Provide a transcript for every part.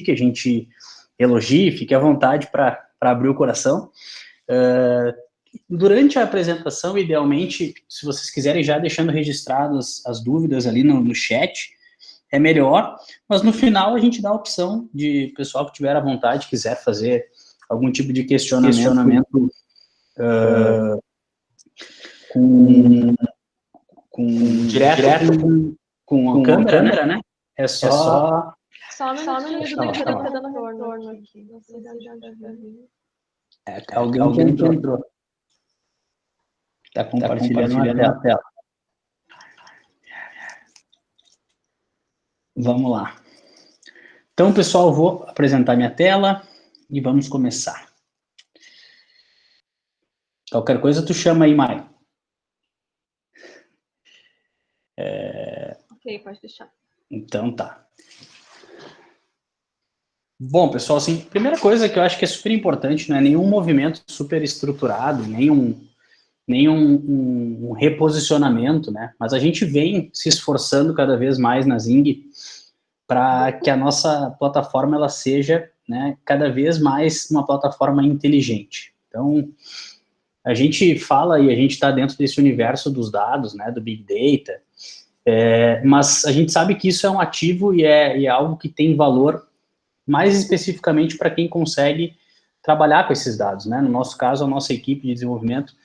critique, a gente elogie, fique à vontade para abrir o coração. Durante a apresentação, idealmente, se vocês quiserem já deixando registradas as dúvidas ali no chat, é melhor, mas no final a gente dá a opção de pessoal que tiver à vontade, quiser fazer algum tipo de questionamento direto com a câmera, né? É só... Só um minutinho do que tá dando retorno aqui. Não sei se já viu. Alguém que entrou. Está compartilhando a tela. Vamos lá. Então, pessoal, vou apresentar minha tela e vamos começar. Qualquer coisa, tu chama aí, Mai. Ok, pode deixar. Então, tá. Bom, pessoal, assim, primeira coisa que eu acho que é super importante, não é nenhum movimento super estruturado, nenhum reposicionamento, né? Mas a gente vem se esforçando cada vez mais na Zing para que a nossa plataforma ela seja, né, cada vez mais uma plataforma inteligente. Então, a gente fala e a gente está dentro desse universo dos dados, né, do Big Data, mas a gente sabe que isso é um ativo e é algo que tem valor mais especificamente para quem consegue trabalhar com esses dados, né? No nosso caso, a nossa equipe de desenvolvimento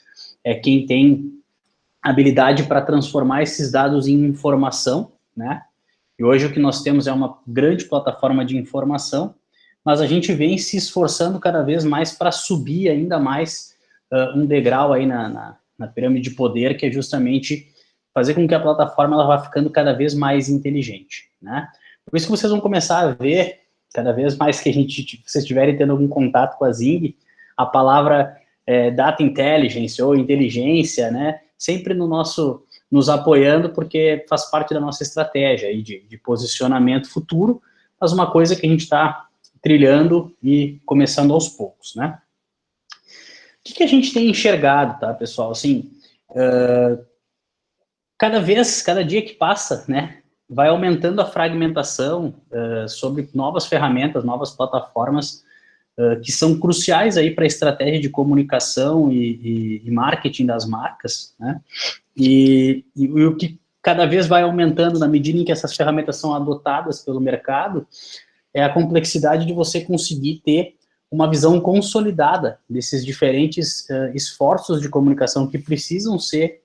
é quem tem habilidade para transformar esses dados em informação, né? E hoje o que nós temos é uma grande plataforma de informação, mas a gente vem se esforçando cada vez mais para subir ainda mais um degrau aí na pirâmide de poder, que é justamente fazer com que a plataforma ela vá ficando cada vez mais inteligente, né? Por isso que vocês vão começar a ver, cada vez mais que vocês estiverem tendo algum contato com a Zing, a palavra Data Intelligence ou inteligência, né? Sempre nos apoiando, porque faz parte da nossa estratégia aí de posicionamento futuro, mas uma coisa que a gente está trilhando e começando aos poucos, né? O que a gente tem enxergado, tá, pessoal? Assim, cada dia que passa, né, vai aumentando a fragmentação sobre novas ferramentas, novas plataformas que são cruciais aí para a estratégia de comunicação e marketing das marcas, né? E o que cada vez vai aumentando na medida em que essas ferramentas são adotadas pelo mercado é a complexidade de você conseguir ter uma visão consolidada desses diferentes esforços de comunicação que precisam ser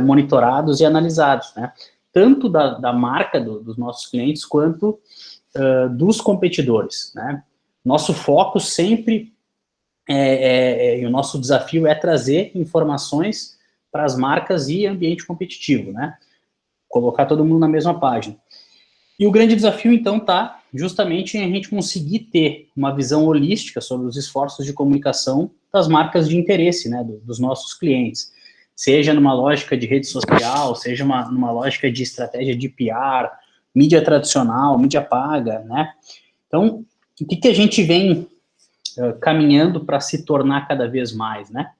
monitorados e analisados, né? Tanto da marca dos nossos clientes, quanto dos competidores, né? Nosso foco sempre, e o nosso desafio é trazer informações para as marcas e ambiente competitivo, né? Colocar todo mundo na mesma página. E o grande desafio, então, está justamente em a gente conseguir ter uma visão holística sobre os esforços de comunicação das marcas de interesse, né, dos nossos clientes. Seja numa lógica de rede social, seja numa lógica de estratégia de PR, mídia tradicional, mídia paga, né? Então, o que a gente vem caminhando para se tornar cada vez mais, né?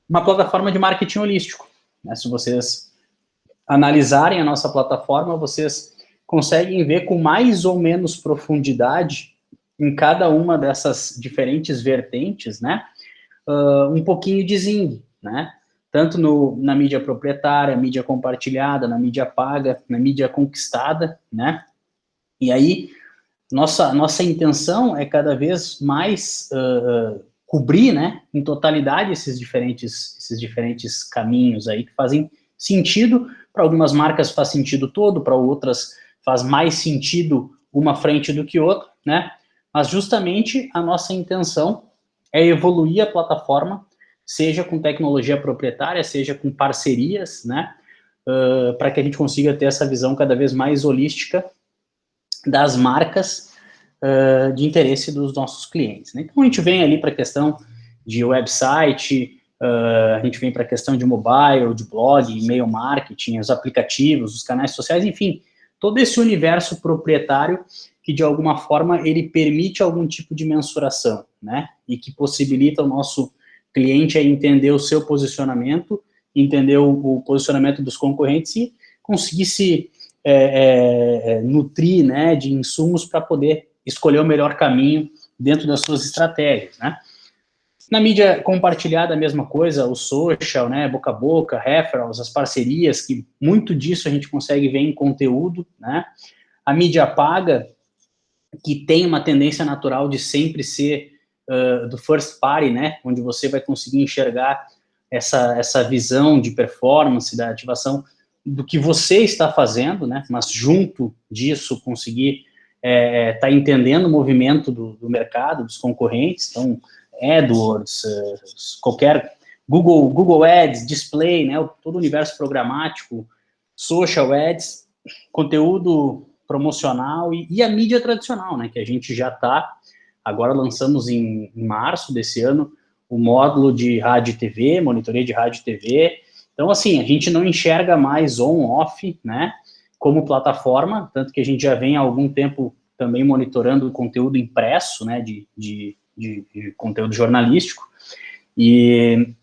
Uma plataforma de marketing holístico, né? Se vocês analisarem a nossa plataforma, vocês conseguem ver com mais ou menos profundidade em cada uma dessas diferentes vertentes, né? Um pouquinho de Zing, né? Tanto na mídia proprietária, mídia compartilhada, na mídia paga, na mídia conquistada, né? E aí, nossa intenção é cada vez mais cobrir, né, em totalidade esses diferentes caminhos aí que fazem sentido. Para algumas marcas faz sentido todo, para outras faz mais sentido uma frente do que outra, né? Mas justamente a nossa intenção é evoluir a plataforma, seja com tecnologia proprietária, seja com parcerias, né? Para que a gente consiga ter essa visão cada vez mais holística das marcas de interesse dos nossos clientes, né? Então, a gente vem ali para a questão de website, a gente vem para a questão de mobile, de blog, e-mail marketing, os aplicativos, os canais sociais, enfim, todo esse universo proprietário que, de alguma forma, ele permite algum tipo de mensuração, né? E que possibilita o nosso cliente a entender o seu posicionamento, entender o posicionamento dos concorrentes e conseguir se nutrir, né, de insumos para poder escolher o melhor caminho dentro das suas estratégias, né? Na mídia compartilhada, a mesma coisa, o social, né, boca a boca, referrals, as parcerias, que muito disso a gente consegue ver em conteúdo, né? A mídia paga, que tem uma tendência natural de sempre ser do first party, né, onde você vai conseguir enxergar essa visão de performance, da ativação do que você está fazendo, né, mas junto disso conseguir tá entendendo o movimento do mercado, dos concorrentes. Então, AdWords, qualquer Google Ads, display, né, todo o universo programático, social ads, conteúdo promocional e a mídia tradicional, né, que a gente já está, agora lançamos em março desse ano, o módulo de rádio e TV, monitoria de rádio e TV. Então, assim, a gente não enxerga mais on-off, né, como plataforma, tanto que a gente já vem há algum tempo também monitorando o conteúdo impresso, né, de conteúdo jornalístico, e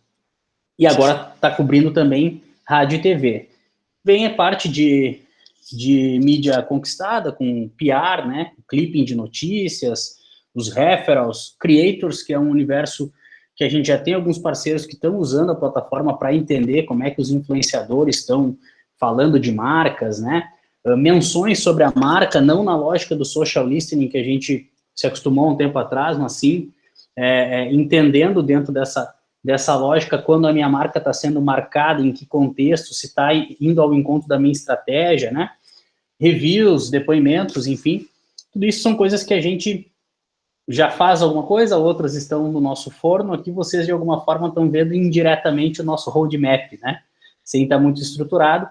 agora está cobrindo também rádio e TV. Vem a parte de mídia conquistada, com PR, né, clipping de notícias, os referrals, creators, que é um universo que a gente já tem alguns parceiros que estão usando a plataforma para entender como é que os influenciadores estão falando de marcas, né, menções sobre a marca, não na lógica do social listening que a gente se acostumou um tempo atrás, mas sim entendendo dentro dessa lógica quando a minha marca está sendo marcada, em que contexto, se está indo ao encontro da minha estratégia, né? Reviews, depoimentos, enfim, tudo isso são coisas que a gente já faz alguma coisa, outras estão no nosso forno, aqui vocês de alguma forma estão vendo indiretamente o nosso roadmap, né? Sem estar muito estruturado,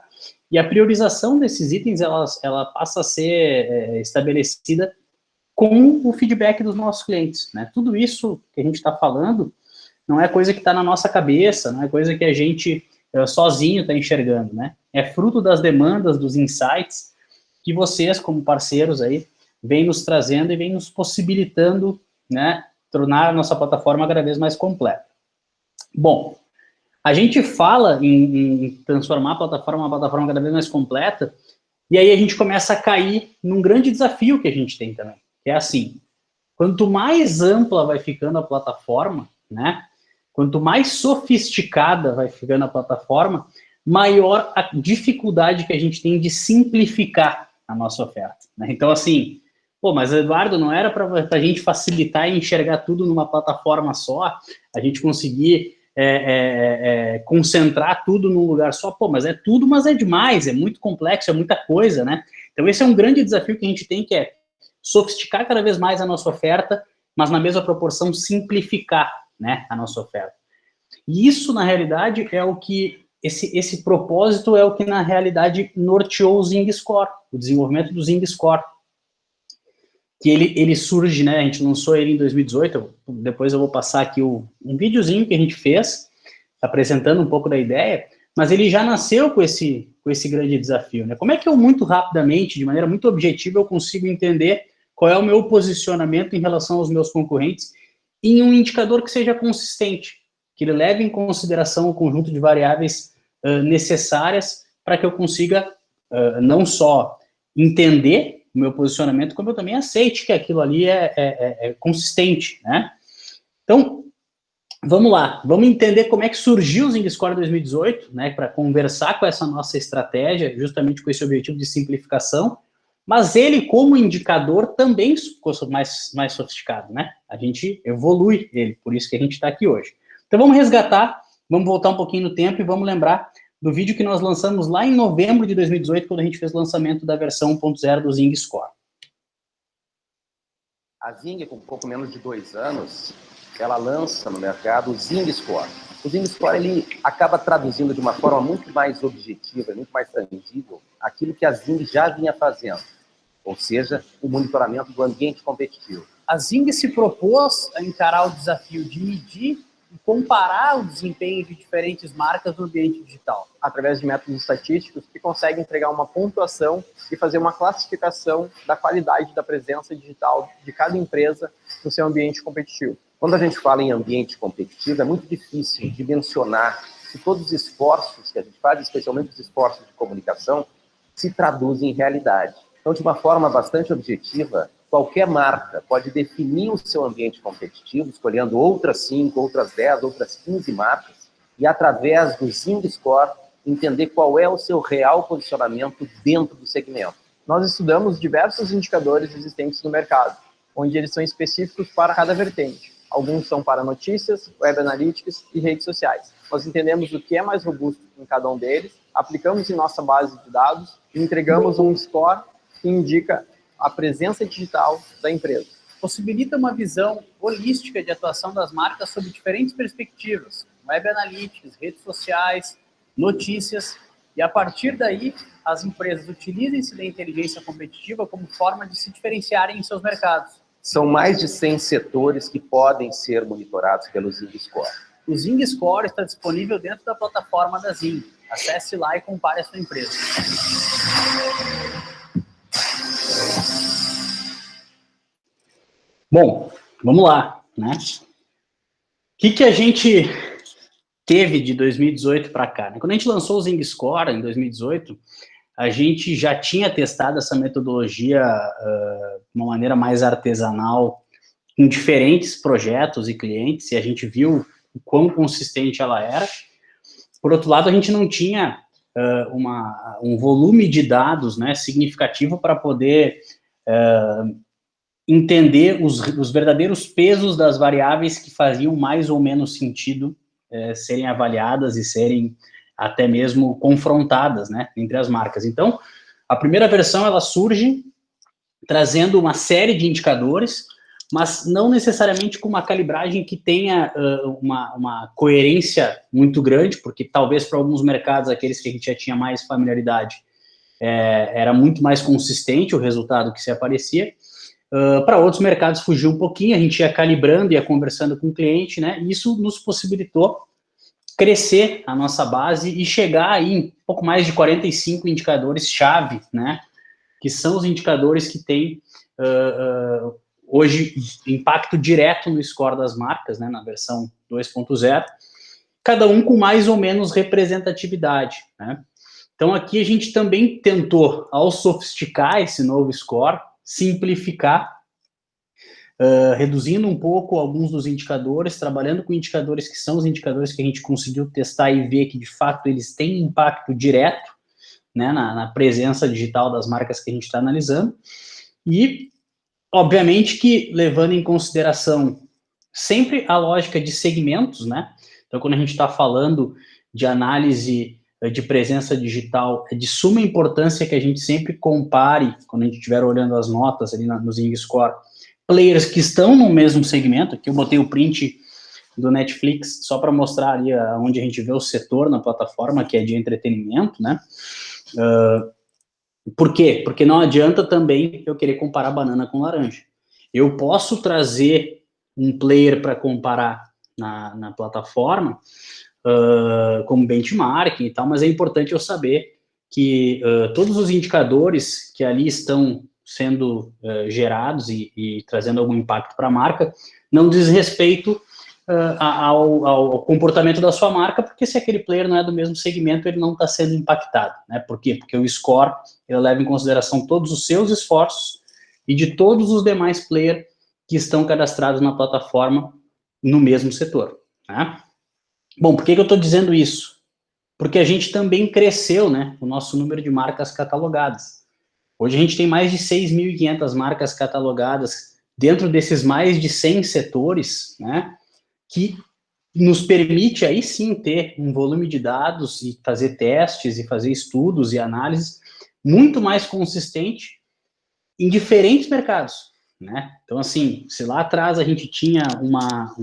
e a priorização desses itens, ela passa a ser estabelecida com o feedback dos nossos clientes, né? Tudo isso que a gente está falando não é coisa que está na nossa cabeça, não é coisa que a gente sozinho está enxergando, né? É fruto das demandas, dos insights que vocês, como parceiros aí, vêm nos trazendo e vêm nos possibilitando, né, tornar a nossa plataforma cada vez mais completa. Bom, a gente fala em transformar a plataforma uma plataforma cada vez mais completa, e aí a gente começa a cair num grande desafio que a gente tem também, que é assim, quanto mais ampla vai ficando a plataforma, né, quanto mais sofisticada vai ficando a plataforma, maior a dificuldade que a gente tem de simplificar a nossa oferta, né? Então, assim, pô, mas Eduardo, não era para a gente facilitar e enxergar tudo numa plataforma só, a gente conseguir concentrar tudo num lugar só? Pô, mas é tudo, mas é demais, é muito complexo, é muita coisa, né? Então, esse é um grande desafio que a gente tem, que é sofisticar cada vez mais a nossa oferta, mas na mesma proporção simplificar, né, a nossa oferta. E isso, na realidade, é o que, esse propósito é o que, na realidade, norteou o Zing Score, o desenvolvimento do Zing Score. Que ele surge, né, a gente lançou ele em 2018, depois eu vou passar aqui um videozinho que a gente fez, apresentando um pouco da ideia, mas ele já nasceu com esse grande desafio, né? Como é que eu, muito rapidamente, de maneira muito objetiva, eu consigo entender qual é o meu posicionamento em relação aos meus concorrentes em um indicador que seja consistente, que ele leve em consideração o conjunto de variáveis necessárias para que eu consiga não só entender o meu posicionamento, como eu também aceite que aquilo ali é consistente, né? Então, vamos lá, vamos entender como é que surgiu o Zing Score 2018, né, para conversar com essa nossa estratégia, justamente com esse objetivo de simplificação, mas ele, como indicador, também ficou mais sofisticado, né? A gente evolui ele, por isso que a gente está aqui hoje. Então, vamos resgatar, vamos voltar um pouquinho no tempo e vamos lembrar do vídeo que nós lançamos lá em novembro de 2018, quando a gente fez o lançamento da versão 1.0 do Zing Score. A Zing, com pouco menos de 2 anos, ela lança no mercado o Zing Score. O Zing Score, ele acaba traduzindo de uma forma muito mais objetiva, muito mais tangível, aquilo que a Zing já vinha fazendo, ou seja, o monitoramento do ambiente competitivo. A Zing se propôs a encarar o desafio de medir e comparar o desempenho de diferentes marcas no ambiente digital, através de métodos estatísticos que conseguem entregar uma pontuação e fazer uma classificação da qualidade da presença digital de cada empresa no seu ambiente competitivo. Quando a gente fala em ambiente competitivo, é muito difícil dimensionar se todos os esforços que a gente faz, especialmente os esforços de comunicação, se traduzem em realidade. Então, de uma forma bastante objetiva, qualquer marca pode definir o seu ambiente competitivo, escolhendo outras 5, outras 10, outras 15 marcas, e através do Zing Score, entender qual é o seu real posicionamento dentro do segmento. Nós estudamos diversos indicadores existentes no mercado, onde eles são específicos para cada vertente. Alguns são para notícias, web analytics e redes sociais. Nós entendemos o que é mais robusto em cada um deles, aplicamos em nossa base de dados e entregamos um score que indica a presença digital da empresa. Possibilita uma visão holística de atuação das marcas sob diferentes perspectivas, web analytics, redes sociais, notícias, e a partir daí as empresas utilizem-se da inteligência competitiva como forma de se diferenciarem em seus mercados. São mais de 100 setores que podem ser monitorados pelo Zing Score. O Zing Score está disponível dentro da plataforma da Zing. Acesse lá e compare a sua empresa. Bom, vamos lá, né? O que a gente teve de 2018 para cá, né? Quando a gente lançou o Zing Score em 2018, a gente já tinha testado essa metodologia de uma maneira mais artesanal em diferentes projetos e clientes, e a gente viu o quão consistente ela era. Por outro lado, a gente não tinha um volume de dados, né, significativo para poder entender os verdadeiros pesos das variáveis que faziam mais ou menos sentido serem avaliadas e serem até mesmo confrontadas, né, entre as marcas. Então, a primeira versão, ela surge trazendo uma série de indicadores, mas não necessariamente com uma calibragem que tenha uma coerência muito grande, porque talvez para alguns mercados, aqueles que a gente já tinha mais familiaridade, era muito mais consistente o resultado que se aparecia. Para outros mercados fugiu um pouquinho, a gente ia calibrando, ia conversando com o cliente, né, e isso nos possibilitou crescer a nossa base e chegar aí em pouco mais de 45 indicadores-chave, né, que são os indicadores que têm hoje impacto direto no score das marcas, né, na versão 2.0, cada um com mais ou menos representatividade, né. Então aqui a gente também tentou, ao sofisticar esse novo score, simplificar, reduzindo um pouco alguns dos indicadores, trabalhando com indicadores que são os indicadores que a gente conseguiu testar e ver que, de fato, eles têm impacto direto, né, na presença digital das marcas que a gente está analisando, e, obviamente, que levando em consideração sempre a lógica de segmentos, né, então quando a gente está falando de análise de presença digital, é de suma importância que a gente sempre compare, quando a gente estiver olhando as notas ali no Zing Score, players que estão no mesmo segmento. Aqui eu botei o print do Netflix só para mostrar ali onde a gente vê o setor na plataforma, que é de entretenimento, né? Por quê? Porque não adianta também eu querer comparar banana com laranja. Eu posso trazer um player para comparar na plataforma, como benchmarking e tal, mas é importante eu saber que todos os indicadores que ali estão sendo gerados e trazendo algum impacto para a marca, não diz respeito ao comportamento da sua marca, porque se aquele player não é do mesmo segmento, ele não está sendo impactado, né? Por quê? Porque o score, ele leva em consideração todos os seus esforços e de todos os demais players que estão cadastrados na plataforma no mesmo setor, né? Bom, por que eu estou dizendo isso? Porque a gente também cresceu, né, o nosso número de marcas catalogadas. Hoje a gente tem mais de 6.500 marcas catalogadas dentro desses mais de 100 setores, né, que nos permite aí sim ter um volume de dados e fazer testes e fazer estudos e análises muito mais consistente em diferentes mercados, né? Então, assim, se lá atrás a gente tinha uma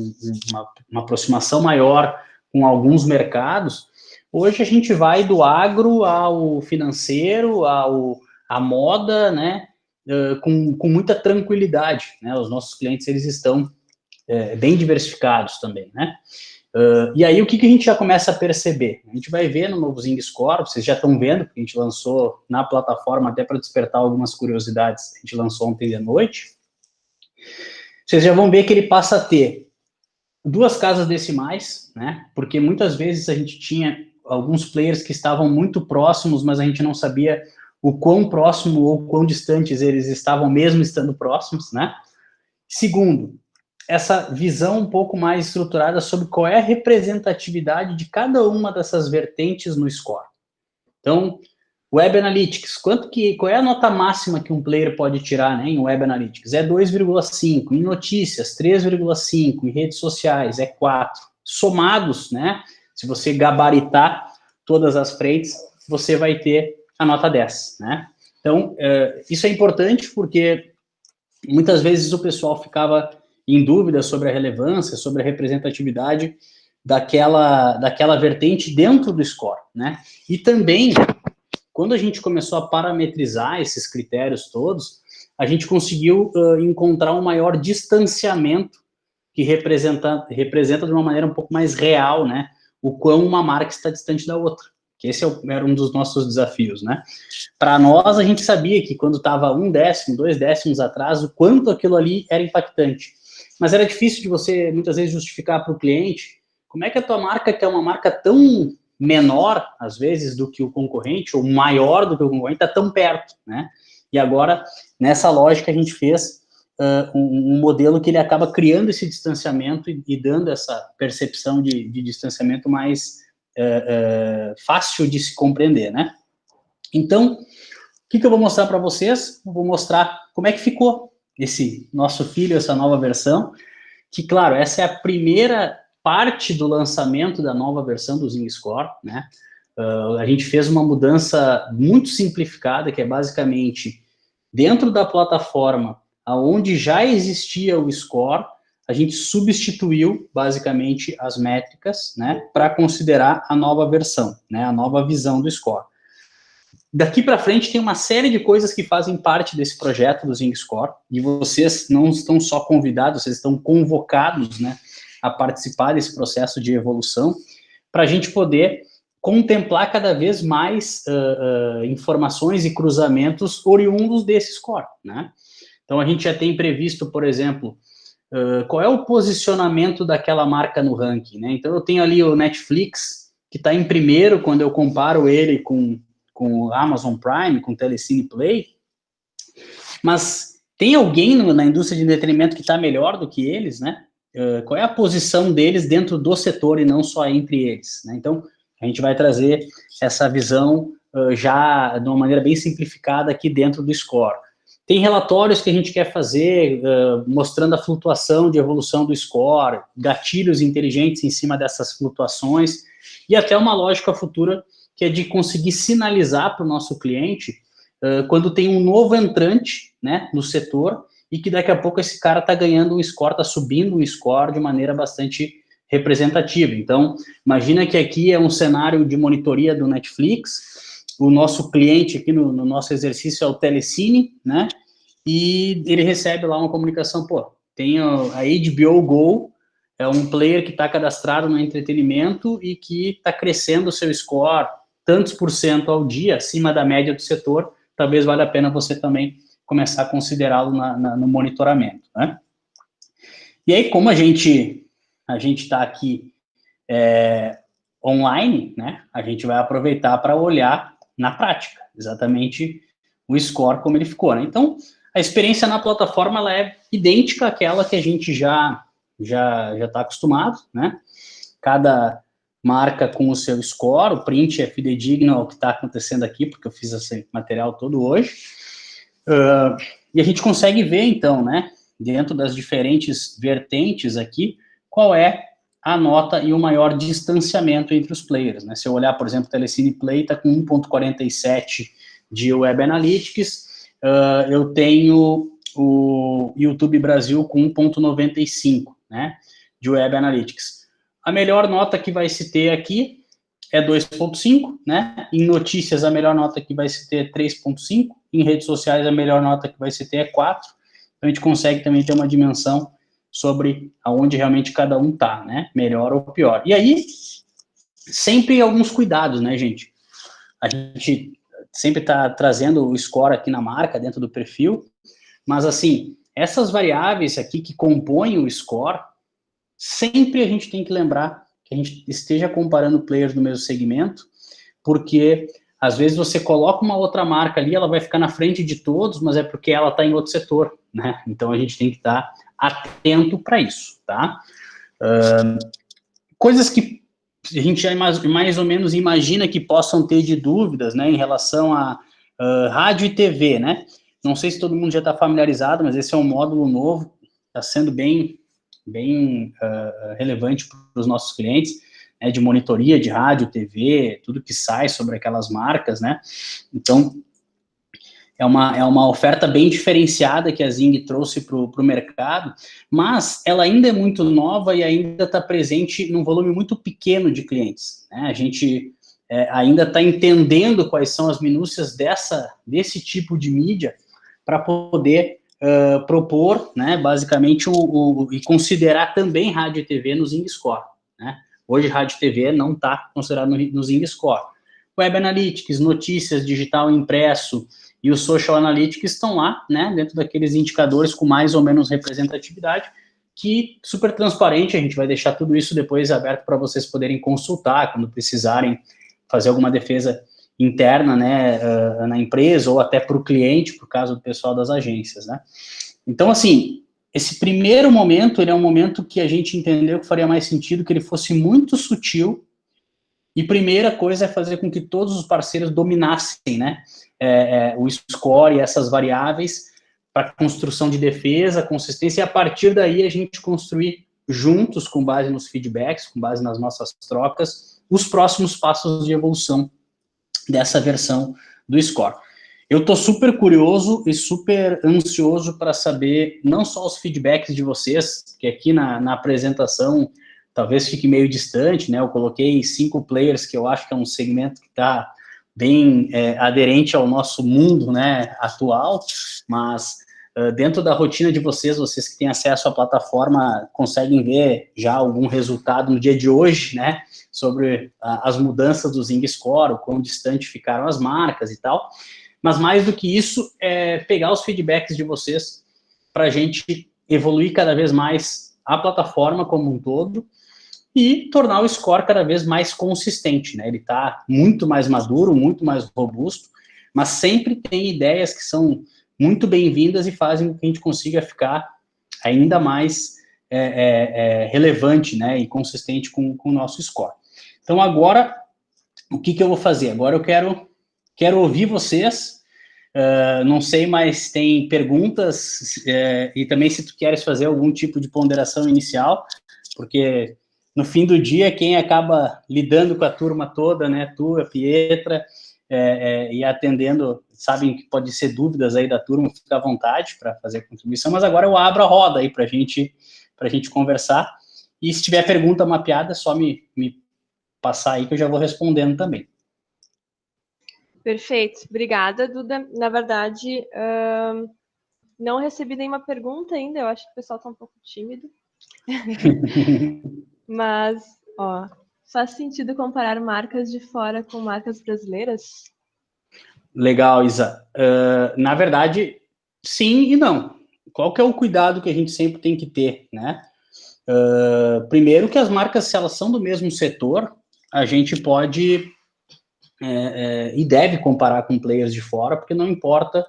aproximação maior com alguns mercados, hoje a gente vai do agro ao financeiro, à moda, né, com muita tranquilidade, né? Os nossos clientes, eles estão bem diversificados também, né? E aí, o que a gente já começa a perceber? A gente vai ver no novo Zing Score, vocês já estão vendo, porque a gente lançou na plataforma, até para despertar algumas curiosidades, a gente lançou ontem de noite. Vocês já vão ver que ele passa a ter 2 casas decimais, né? Porque muitas vezes a gente tinha alguns players que estavam muito próximos, mas a gente não sabia o quão próximo ou quão distantes eles estavam mesmo estando próximos, né? Segundo, essa visão um pouco mais estruturada sobre qual é a representatividade de cada uma dessas vertentes no score. Então, Web Analytics, qual é a nota máxima que um player pode tirar, né, em Web Analytics? É 2,5, em notícias, 3,5, em redes sociais, é 4. Somados, né, se você gabaritar todas as frentes, você vai ter a nota 10, né? Então, isso é importante porque muitas vezes o pessoal ficava em dúvida sobre a relevância, sobre a representatividade daquela vertente dentro do score, né? E também, quando a gente começou a parametrizar esses critérios todos, a gente conseguiu encontrar um maior distanciamento que representa de uma maneira um pouco mais real, né? O quão uma marca está distante da outra. Que esse era um dos nossos desafios, né? Para nós, a gente sabia que quando estava 1 décimo, 2 décimos atrás, o quanto aquilo ali era impactante. Mas era difícil de você, muitas vezes, justificar para o cliente como é que a tua marca, que é uma marca tão menor, às vezes, do que o concorrente, ou maior do que o concorrente, está tão perto, né? E agora, nessa lógica, a gente fez um modelo que ele acaba criando esse distanciamento e dando essa percepção de distanciamento mais fácil de se compreender, né? Então, o que eu vou mostrar para vocês? Eu vou mostrar como é que ficou esse nosso filho, essa nova versão, que, claro, essa é a primeira parte do lançamento da nova versão do Zing Score, né? A gente fez uma mudança muito simplificada, que é basicamente dentro da plataforma onde já existia o score, a gente substituiu, basicamente, as métricas, né, para considerar a nova versão, né, a nova visão do score. Daqui para frente tem uma série de coisas que fazem parte desse projeto do Zing Score, e vocês não estão só convidados, vocês estão convocados, né, a participar desse processo de evolução, para a gente poder contemplar cada vez mais informações e cruzamentos oriundos desse score, né? Então, a gente já tem previsto, por exemplo, qual é o posicionamento daquela marca no ranking, né? Então, eu tenho ali o Netflix, que está em primeiro quando eu comparo ele com o Amazon Prime, com o Telecine Play, mas tem alguém na indústria de entretenimento que está melhor do que eles, né? Qual é a posição deles dentro do setor e não só entre eles, né? Então, a gente vai trazer essa visão já de uma maneira bem simplificada aqui dentro do score. Tem relatórios que a gente quer fazer mostrando a flutuação de evolução do score, gatilhos inteligentes em cima dessas flutuações, e até uma lógica futura que é de conseguir sinalizar para o nosso cliente quando tem um novo entrante, né, no setor, e que daqui a pouco esse cara está ganhando um score, está subindo um score de maneira bastante representativa. Então, imagina que aqui é um cenário de monitoria do Netflix, o nosso cliente aqui no nosso exercício é o Telecine, né, e ele recebe lá uma comunicação, pô, tem a HBO Go, é um player que está cadastrado no entretenimento e que está crescendo o seu score tantos % ao dia, acima da média do setor, talvez valha a pena você também começar a considerá-lo no monitoramento, né? E aí, como a gente está aqui online, né, a gente vai aproveitar para olhar na prática, exatamente o score como ele ficou, né? Então, a experiência na plataforma ela é idêntica àquela que a gente já está acostumado, né? Cada marca com o seu score, o print é fidedigno ao que está acontecendo aqui, porque eu fiz esse material todo hoje. E a gente consegue ver, então, né, dentro das diferentes vertentes aqui, qual é a nota e o maior distanciamento entre os players, né? Se eu olhar, por exemplo, o Telecine Play está com 1,47 de Web Analytics, eu tenho o YouTube Brasil com 1,95, né, de Web Analytics. A melhor nota que vai se ter aqui é 2,5, né? Em notícias, a melhor nota que vai se ter é 3,5. Em redes sociais, a melhor nota que vai se ter é 4. Então, a gente consegue também ter uma dimensão sobre aonde realmente cada um tá, né? Melhor ou pior. E aí, sempre alguns cuidados, né, gente? A gente sempre tá trazendo o score aqui na marca, dentro do perfil, mas, assim, essas variáveis aqui que compõem o score, sempre a gente tem que lembrar que a gente esteja comparando players do mesmo segmento, porque às vezes você coloca uma outra marca ali, ela vai ficar na frente de todos, mas é porque ela está em outro setor, né? Então, a gente tem que estar atento para isso, tá? Coisas que a gente já mais ou menos imagina que possam ter de dúvidas, né, em relação a rádio e TV, né? Não sei se todo mundo já está familiarizado, mas esse é um módulo novo, está sendo bem relevante para os nossos clientes, né, de monitoria de rádio, TV, tudo que sai sobre aquelas marcas, né? Então, é uma oferta bem diferenciada que a Zing trouxe para o mercado, mas ela ainda é muito nova e ainda está presente num volume muito pequeno de clientes, né? A gente ainda está entendendo quais são as minúcias desse tipo de mídia para poder propor, né, basicamente, e considerar também rádio e TV no Zing Score, né? Hoje, rádio e TV não está considerado no Zing Score. Web Analytics, notícias, digital impresso e o Social Analytics estão lá, né, dentro daqueles indicadores com mais ou menos representatividade, que super transparente, a gente vai deixar tudo isso depois aberto para vocês poderem consultar quando precisarem fazer alguma defesa interna, né, na empresa ou até para o cliente, por causa do pessoal das agências, né. Então, assim, esse primeiro momento, ele é um momento que a gente entendeu que faria mais sentido que ele fosse muito sutil, e primeira coisa é fazer com que todos os parceiros dominassem, né, o score e essas variáveis para construção de defesa, consistência, e a partir daí a gente construir juntos, com base nos feedbacks, com base nas nossas trocas, os próximos passos de evolução dessa versão do score. Eu estou super curioso e super ansioso para saber não só os feedbacks de vocês, que aqui na apresentação talvez fique meio distante, né? Eu coloquei 5 players, que eu acho que é um segmento que está bem aderente ao nosso mundo, né, atual, mas dentro da rotina de vocês que têm acesso à plataforma, conseguem ver já algum resultado no dia de hoje, né, sobre as mudanças do Zing Score, o quão distante ficaram as marcas e tal, mas mais do que isso, é pegar os feedbacks de vocês para a gente evoluir cada vez mais a plataforma como um todo e tornar o score cada vez mais consistente, né? Ele está muito mais maduro, muito mais robusto, mas sempre tem ideias que são muito bem-vindas e fazem com que a gente consiga ficar ainda mais relevante, né, e consistente com o nosso score. Então, agora, o que eu vou fazer? Agora eu quero ouvir vocês, não sei, mas tem perguntas, e também se tu queres fazer algum tipo de ponderação inicial, porque no fim do dia, quem acaba lidando com a turma toda, né, tu, a Pietra, e atendendo, sabem que pode ser dúvidas aí da turma, fica à vontade para fazer a contribuição, mas agora eu abro a roda aí para a gente conversar, e se tiver pergunta mapeada, é só me passar aí que eu já vou respondendo também. Perfeito, obrigada, Duda. Na verdade, não recebi nenhuma pergunta ainda, eu acho que o pessoal está um pouco tímido. Mas, ó, faz sentido comparar marcas de fora com marcas brasileiras? Legal, Isa. Na verdade, sim e não. Qual que é o cuidado que a gente sempre tem que ter, né? Primeiro que as marcas, se elas são do mesmo setor, a gente pode e deve comparar com players de fora, porque não importa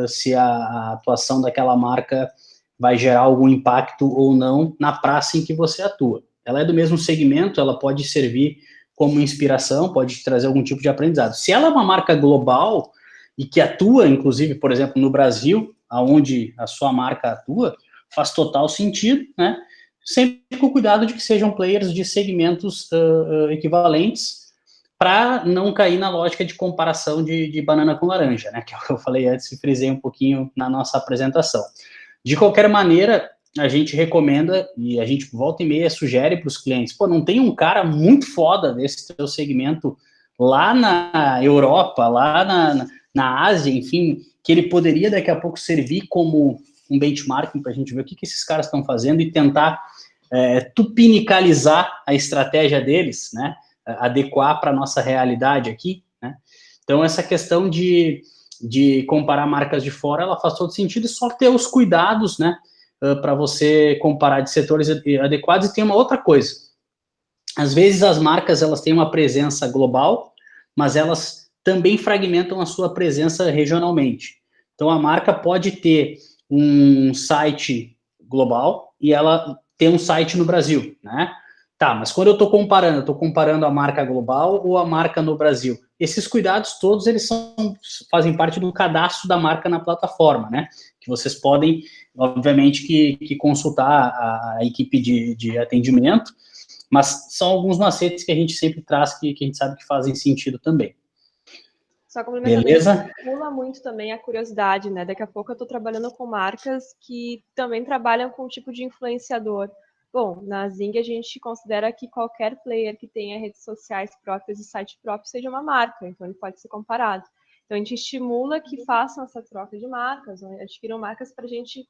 se a atuação daquela marca vai gerar algum impacto ou não na praça em que você atua. Ela é do mesmo segmento, ela pode servir como inspiração, pode trazer algum tipo de aprendizado. Se ela é uma marca global e que atua, inclusive, por exemplo, no Brasil, aonde a sua marca atua, faz total sentido, né? Sempre com o cuidado de que sejam players de segmentos equivalentes, para não cair na lógica de comparação de banana com laranja, né? Que é o que eu falei antes e frisei um pouquinho na nossa apresentação. De qualquer maneira, a gente recomenda, e a gente volta e meia sugere para os clientes, pô, não tem um cara muito foda desse teu segmento lá na Europa, lá na Ásia, enfim, que ele poderia daqui a pouco servir como um benchmarking para a gente ver o que esses caras estão fazendo e tentar tupinicalizar a estratégia deles, né, adequar para a nossa realidade aqui, né. Então, essa questão de comparar marcas de fora, ela faz todo sentido, e só ter os cuidados, né, para você comparar de setores adequados. E tem uma outra coisa, às vezes as marcas, elas têm uma presença global, mas elas também fragmentam a sua presença regionalmente. Então, a marca pode ter um site global e ela tem um site no Brasil, né? Tá, mas quando eu estou comparando a marca global ou a marca no Brasil? Esses cuidados todos, eles fazem parte do cadastro da marca na plataforma, né? Que vocês podem, obviamente, que consultar a equipe de atendimento, mas são alguns macetes que a gente sempre traz que a gente sabe que fazem sentido também. Só complementando, Beleza? Estimula muito também a curiosidade, né? Daqui a pouco eu estou trabalhando com marcas que também trabalham com um tipo de influenciador. Bom, na Zing a gente considera que qualquer player que tenha redes sociais próprias e site próprio seja uma marca, então ele pode ser comparado. Então a gente estimula que façam essa troca de marcas, adquiram marcas para a gente,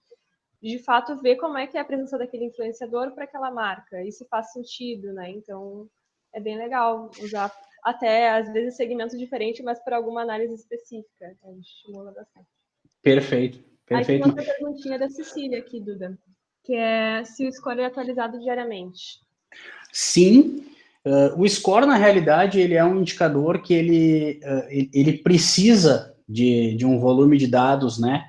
de fato, ver como é que é a presença daquele influenciador para aquela marca, e se faz sentido, né? Então é bem legal usar até, às vezes, segmentos diferentes, mas para alguma análise específica. Então, a gente estimula bastante. Perfeito, Aí tem perfeito. outra perguntinha da Cecília aqui, Duda, que é se o score é atualizado diariamente. Sim, o score, na realidade, ele é um indicador que ele precisa de um volume de dados, né,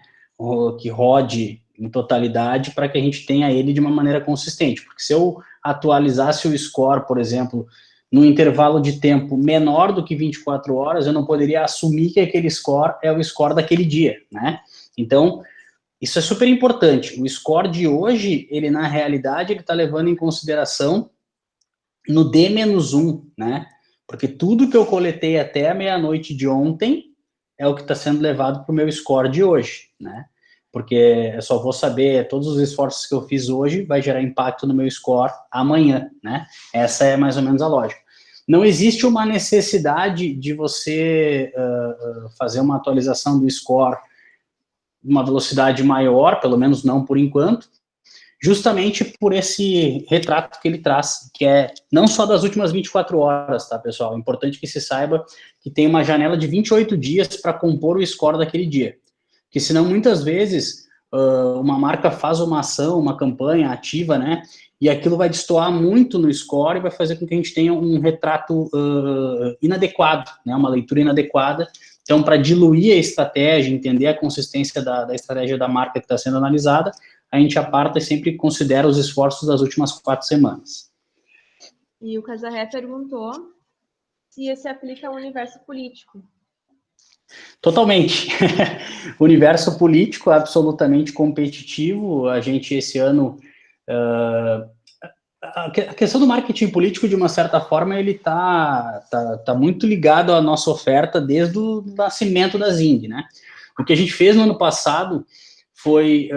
que rode em totalidade para que a gente tenha ele de uma maneira consistente, porque se eu atualizasse o score, por exemplo, num intervalo de tempo menor do que 24 horas, eu não poderia assumir que aquele score é o score daquele dia, né? Então, isso é super importante. O score de hoje, ele na realidade, ele está levando em consideração no D-1, né? Porque tudo que eu coletei até a meia-noite de ontem é o que está sendo levado para o meu score de hoje, né? Porque eu só vou saber todos os esforços que eu fiz hoje vai gerar impacto no meu score amanhã, né? Essa é mais ou menos a lógica. Não existe uma necessidade de você fazer uma atualização do score uma velocidade maior, pelo menos não por enquanto, justamente por esse retrato que ele traz, que é não só das últimas 24 horas, tá, pessoal? É importante que se saiba que tem uma janela de 28 dias para compor o score daquele dia. Porque senão, muitas vezes, uma marca faz uma ação, uma campanha ativa, né? E aquilo vai destoar muito no score e vai fazer com que a gente tenha um retrato inadequado, né? Uma leitura inadequada. Então, para diluir a estratégia, entender a consistência da estratégia da marca que está sendo analisada, a gente aparta e sempre considera os esforços das últimas 4 semanas. E o Casarré perguntou se esse aplica ao universo político. Totalmente. Universo político absolutamente competitivo. A gente, esse ano... a questão do marketing político, de uma certa forma, ele tá muito ligado à nossa oferta desde o nascimento da Zing, né? O que a gente fez no ano passado foi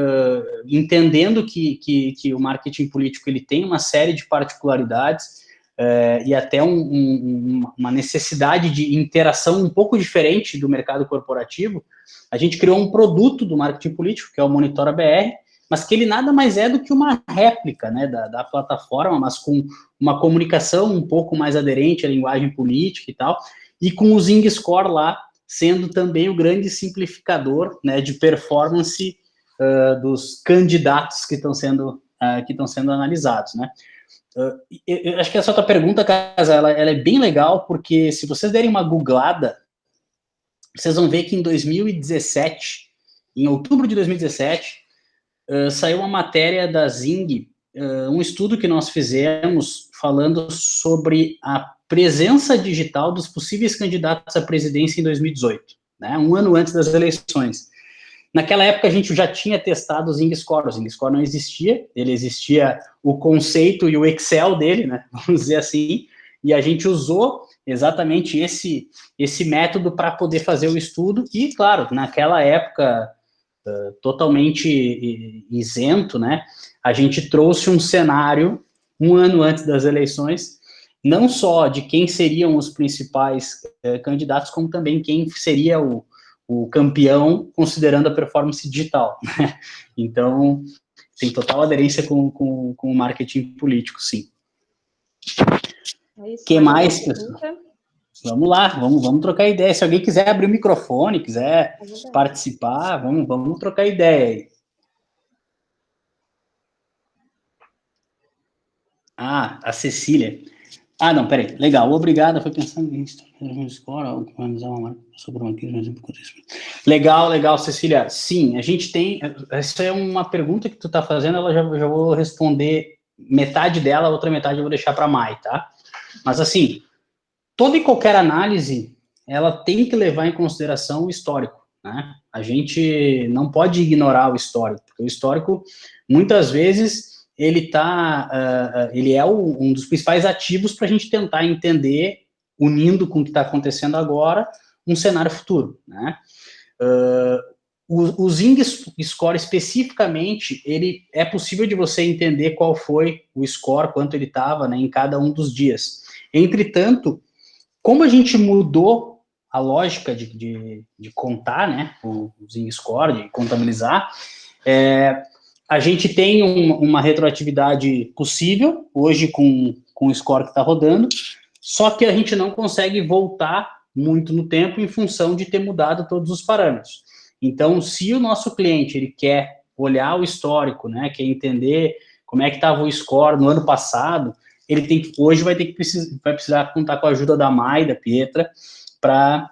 entendendo que o marketing político ele tem uma série de particularidades e até uma necessidade de interação um pouco diferente do mercado corporativo. A gente criou um produto do marketing político, que é o Monitora BR, mas que ele nada mais é do que uma réplica, né, da plataforma, mas com uma comunicação um pouco mais aderente à linguagem política e tal, e com o Zing Score lá sendo também o grande simplificador, né, de performance dos candidatos que estão sendo analisados, né. Eu acho que essa tua pergunta, Casa, ela é bem legal, porque se vocês derem uma googlada, vocês vão ver que em 2017, em outubro de 2017, saiu uma matéria da Zing, um estudo que nós fizemos falando sobre a presença digital dos possíveis candidatos à presidência em 2018, né, um ano antes das eleições. Naquela época a gente já tinha testado o Zing Score não existia, ele existia o conceito e o Excel dele, né, vamos dizer assim, e a gente usou exatamente esse método para poder fazer o estudo, e claro, naquela época totalmente isento, né, a gente trouxe um cenário um ano antes das eleições, não só de quem seriam os principais candidatos, como também quem seria o campeão, considerando a performance digital, né? Então, tem total aderência com o marketing político, sim. É isso, Que mais, pessoal? Vamos lá, vamos trocar ideia. Se alguém quiser abrir o microfone, quiser participar, vamos trocar ideia aí. Ah, a Cecília. Ah, não, peraí. Legal, obrigado. Foi pensando em escola, organizar uma marca sobre uma crise. Legal, Cecília. Sim, a gente tem. Essa é uma pergunta que tu está fazendo, ela já vou responder metade dela, a outra metade eu vou deixar para a Mai, tá? Mas assim, toda e qualquer análise, ela tem que levar em consideração o histórico, né? A gente não pode ignorar o histórico, porque o histórico, muitas vezes, ele é um dos principais ativos para a gente tentar entender, unindo com o que está acontecendo agora, um cenário futuro, né? O Zing Score especificamente, ele é possível de você entender qual foi o score, quanto ele estava, né, em cada um dos dias. Entretanto, como a gente mudou a lógica de contar, né, o Zing Score, de contabilizar, a gente tem uma retroatividade possível, hoje com o score que está rodando, só que a gente não consegue voltar muito no tempo em função de ter mudado todos os parâmetros. Então, se o nosso cliente ele quer olhar o histórico, né, quer entender como é que estava o score no ano passado, ele hoje vai precisar contar com a ajuda da Mai, da Pietra, para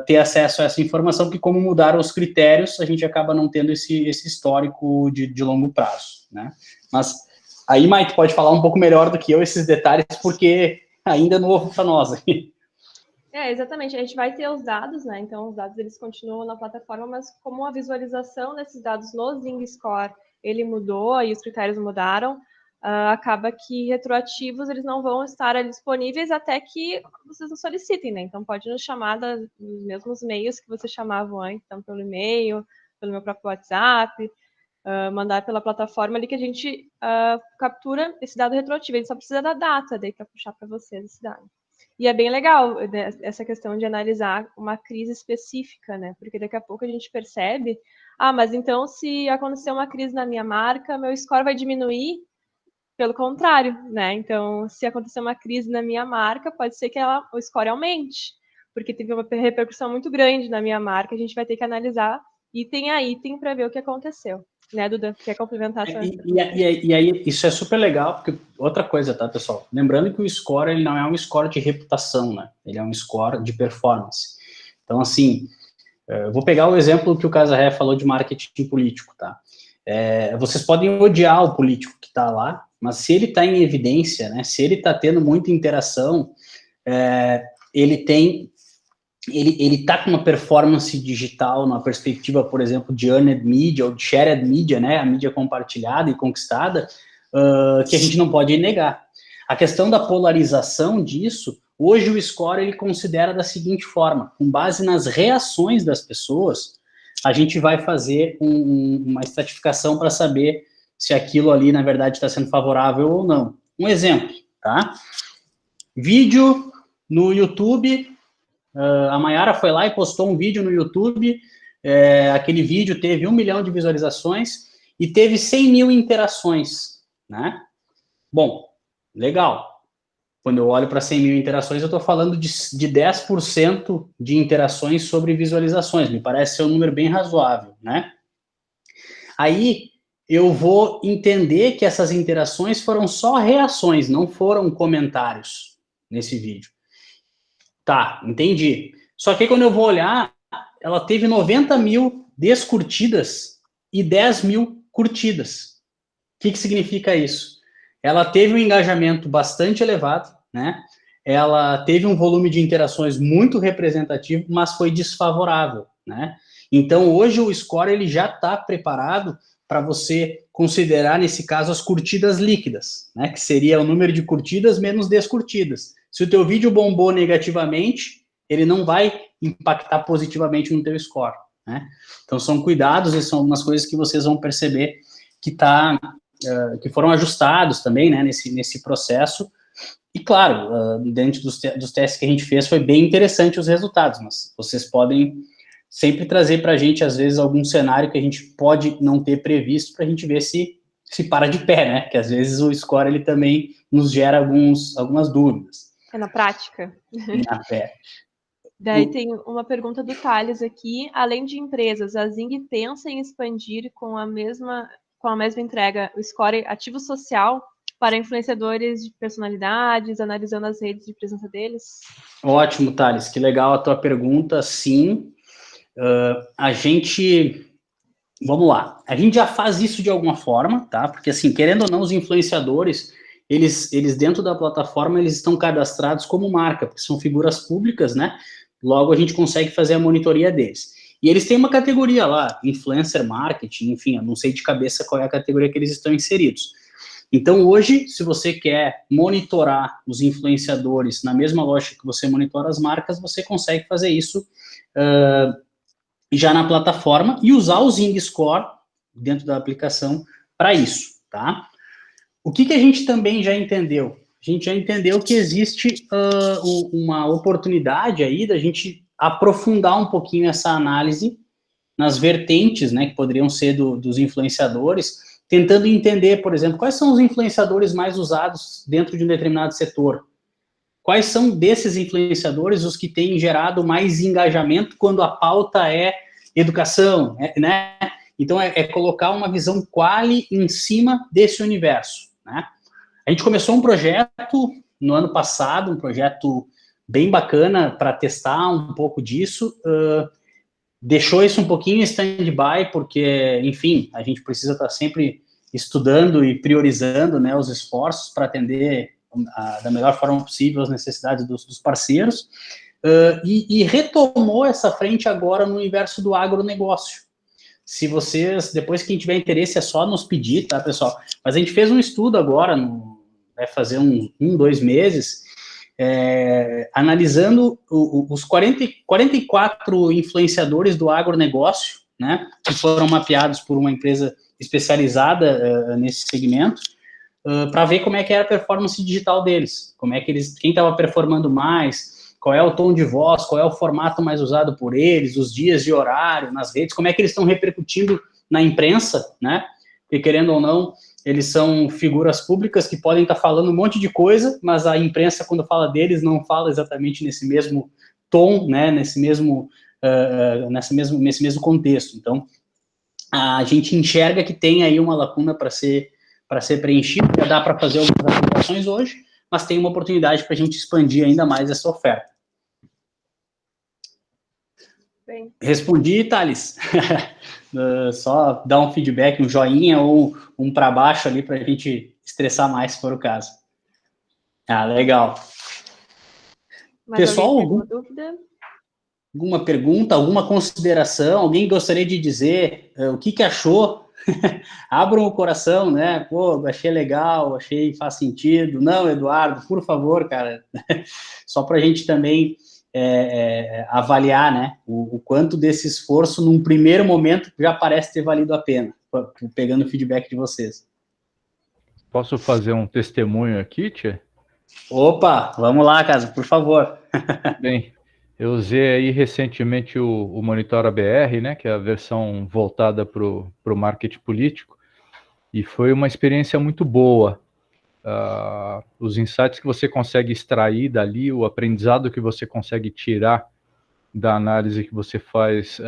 ter acesso a essa informação, porque como mudaram os critérios, a gente acaba não tendo esse histórico de longo prazo, né? Mas aí, Mai, tu pode falar um pouco melhor do que eu esses detalhes, porque ainda é novo para nós aqui. Exatamente. A gente vai ter os dados, né? Então, os dados eles continuam na plataforma, mas como a visualização desses dados no Zing Score, ele mudou e os critérios mudaram, acaba que retroativos eles não vão estar ali disponíveis até que vocês nos solicitem, né? Então, pode nos chamar nos mesmos meios que vocês chamavam antes, então pelo e-mail, pelo meu próprio WhatsApp, mandar pela plataforma ali que a gente captura esse dado retroativo. Ele só precisa da data daí para puxar para vocês esse dado. E é bem legal essa questão de analisar uma crise específica, né? Porque daqui a pouco a gente percebe, mas então se acontecer uma crise na minha marca, meu score vai diminuir. Pelo contrário, né? Então, se acontecer uma crise na minha marca, pode ser que o score aumente, porque teve uma repercussão muito grande na minha marca, a gente vai ter que analisar item a item para ver o que aconteceu. Né, Duda? Quer complementar essa e aí, isso é super legal, porque outra coisa, tá, pessoal? Lembrando que o score, ele não é um score de reputação, né? Ele é um score de performance. Então, assim, eu vou pegar o exemplo que o Casarré falou de marketing político, tá? Vocês podem odiar o político que está lá, mas se ele está em evidência, né, se ele está tendo muita interação, ele está com uma performance digital, numa perspectiva, por exemplo, de earned media ou de shared media, né, a mídia compartilhada e conquistada, que a gente não pode negar. A questão da polarização disso, hoje o score ele considera da seguinte forma: com base nas reações das pessoas, a gente vai fazer uma estratificação para saber se aquilo ali, na verdade, está sendo favorável ou não. Um exemplo, tá? Vídeo no YouTube, a Mayara foi lá e postou um vídeo no YouTube, aquele vídeo teve 1 milhão de visualizações e teve 100 mil interações, né? Bom, legal. Quando eu olho para 100 mil interações, eu estou falando de 10% de interações sobre visualizações. Me parece ser um número bem razoável, né? Aí eu vou entender que essas interações foram só reações, não foram comentários nesse vídeo. Tá, entendi. Só que quando eu vou olhar, ela teve 90 mil descurtidas e 10 mil curtidas. O que significa isso? Ela teve um engajamento bastante elevado, né? Ela teve um volume de interações muito representativo, mas foi desfavorável, né? Então, hoje o score ele já está preparado para você considerar, nesse caso, as curtidas líquidas, né? Que seria o número de curtidas menos descurtidas. Se o teu vídeo bombou negativamente, ele não vai impactar positivamente no teu score, né? Então, são cuidados e são algumas coisas que vocês vão perceber que foram ajustados também, né, nesse processo. E, claro, dentro dos testes que a gente fez, foi bem interessante os resultados, mas vocês podem sempre trazer para a gente, às vezes, algum cenário que a gente pode não ter previsto para a gente ver se para de pé, né? Que, às vezes, o score ele também nos gera algumas dúvidas. Na prática. Na pé. Daí tem uma pergunta do Thales aqui. Além de empresas, a Zing pensa em expandir com a mesma entrega o score ativo social para influenciadores de personalidades, analisando as redes de presença deles? Ótimo, Thales, que legal a tua pergunta, sim. Vamos lá, a gente já faz isso de alguma forma, tá? Porque, assim, querendo ou não, os influenciadores, eles dentro da plataforma, eles estão cadastrados como marca, porque são figuras públicas, né? Logo, a gente consegue fazer a monitoria deles. E eles têm uma categoria lá, influencer marketing, enfim, eu não sei de cabeça qual é a categoria que eles estão inseridos. Então, hoje, se você quer monitorar os influenciadores na mesma lógica que você monitora as marcas, você consegue fazer isso já na plataforma e usar o Zing Score dentro da aplicação para isso, tá? O que a gente também já entendeu? A gente já entendeu que existe uma oportunidade aí da gente aprofundar um pouquinho essa análise nas vertentes, né, que poderiam ser dos influenciadores, tentando entender, por exemplo, quais são os influenciadores mais usados dentro de um determinado setor. Quais são desses influenciadores os que têm gerado mais engajamento quando a pauta é educação, né? Então, é colocar uma visão quali em cima desse universo, né? A gente começou um projeto no ano passado, um projeto bem bacana para testar um pouco disso, deixou isso um pouquinho em stand-by, porque, enfim, a gente precisa estar sempre estudando e priorizando, né, os esforços para atender da melhor forma possível as necessidades dos parceiros, e retomou essa frente agora no universo do agronegócio. Se vocês, depois quem tiver interesse, é só nos pedir, tá, pessoal? Mas a gente fez um estudo agora, vai fazer 2 meses, analisando os 44 influenciadores do agronegócio, né, que foram mapeados por uma empresa especializada nesse segmento, para ver como é que era a performance digital deles, quem estava performando mais, qual é o tom de voz, qual é o formato mais usado por eles, os dias de horário nas redes, como é que eles estão repercutindo na imprensa, né? Porque, querendo ou não, eles são figuras públicas que podem estar falando um monte de coisa, mas a imprensa, quando fala deles, não fala exatamente nesse mesmo tom, né? Nesse mesmo contexto. Então, a gente enxerga que tem aí uma lacuna para ser preenchida, já dá para fazer algumas aplicações hoje, mas tem uma oportunidade para a gente expandir ainda mais essa oferta. Bem. Respondi, Thales? Só dar um feedback, um joinha ou um para baixo ali para a gente estressar mais, se for o caso. Ah, legal. Mas pessoal, alguma dúvida? Alguma pergunta, alguma consideração? Alguém gostaria de dizer o que achou? Abram o coração, né? Pô, achei legal, achei faz sentido. Não, Eduardo, por favor, cara. Só para a gente também avaliar, né? O quanto desse esforço, num primeiro momento, já parece ter valido a pena, pegando o feedback de vocês. Posso fazer um testemunho aqui, Tia? Opa, vamos lá, Casa, por favor. Bem, eu usei aí recentemente o Monitora BR, né, que é a versão voltada para o marketing político, e foi uma experiência muito boa. Os insights que você consegue extrair dali, o aprendizado que você consegue tirar da análise que você faz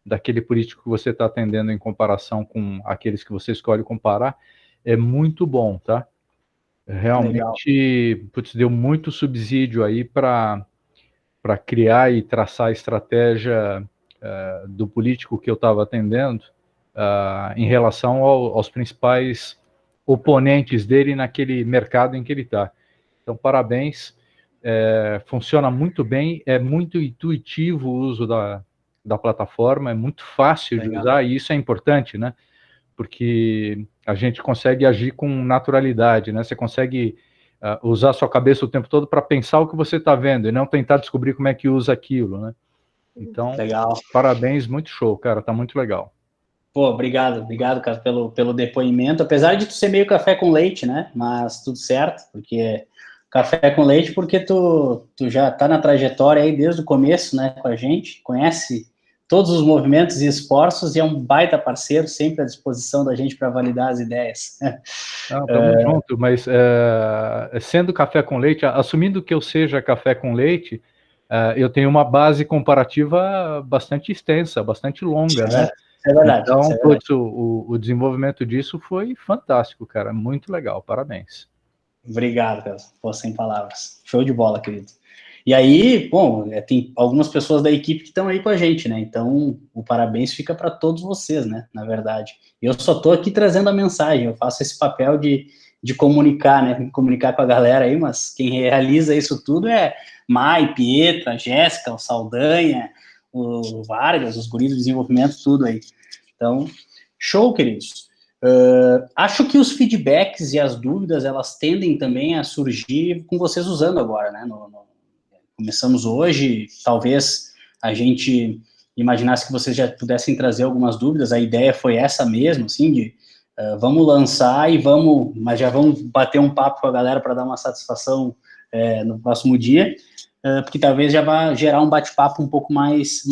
daquele político que você está atendendo em comparação com aqueles que você escolhe comparar, é muito bom, tá? Realmente, deu muito subsídio aí para criar e traçar a estratégia do político que eu estava atendendo em relação aos principais oponentes dele naquele mercado em que ele está. Então, parabéns, funciona muito bem, é muito intuitivo o uso da plataforma, é muito fácil de usar, e isso é importante, né? Porque a gente consegue agir com naturalidade, né? Você consegue usar a sua cabeça o tempo todo para pensar o que você está vendo e não tentar descobrir como é que usa aquilo, né? Então, parabéns, muito show, cara, tá muito legal. Pô, obrigado, cara, pelo depoimento, apesar de tu ser meio café com leite, né, mas tudo certo, porque café com leite, porque tu já tá na trajetória aí desde o começo, né, com a gente, conhece todos os movimentos e esforços e é um baita parceiro, sempre à disposição da gente para validar as ideias. Tamo junto, mas sendo café com leite, assumindo que eu seja café com leite, eu tenho uma base comparativa bastante extensa, bastante longa, né? É verdade. Então, Isso é verdade. putz, o desenvolvimento disso foi fantástico, cara. Muito legal, parabéns. Obrigado, cara. Pô, sem palavras. Show de bola, querido. E aí, bom, tem algumas pessoas da equipe que estão aí com a gente, né? Então, o parabéns fica para todos vocês, né? Na verdade. Eu só estou aqui trazendo a mensagem, eu faço esse papel de comunicar, né? Comunicar com a galera aí, mas quem realiza isso tudo é Mai, Pietra, Jéssica, o Saldanha, o Vargas, os guris do desenvolvimento, tudo aí. Então, show, queridos. Acho que os feedbacks e as dúvidas, elas tendem também a surgir com vocês usando agora, né? Começamos hoje, talvez a gente imaginasse que vocês já pudessem trazer algumas dúvidas, a ideia foi essa mesmo, assim, de vamos lançar mas já vamos bater um papo com a galera para dar uma satisfação no próximo dia, porque talvez já vá gerar um bate-papo um pouco mais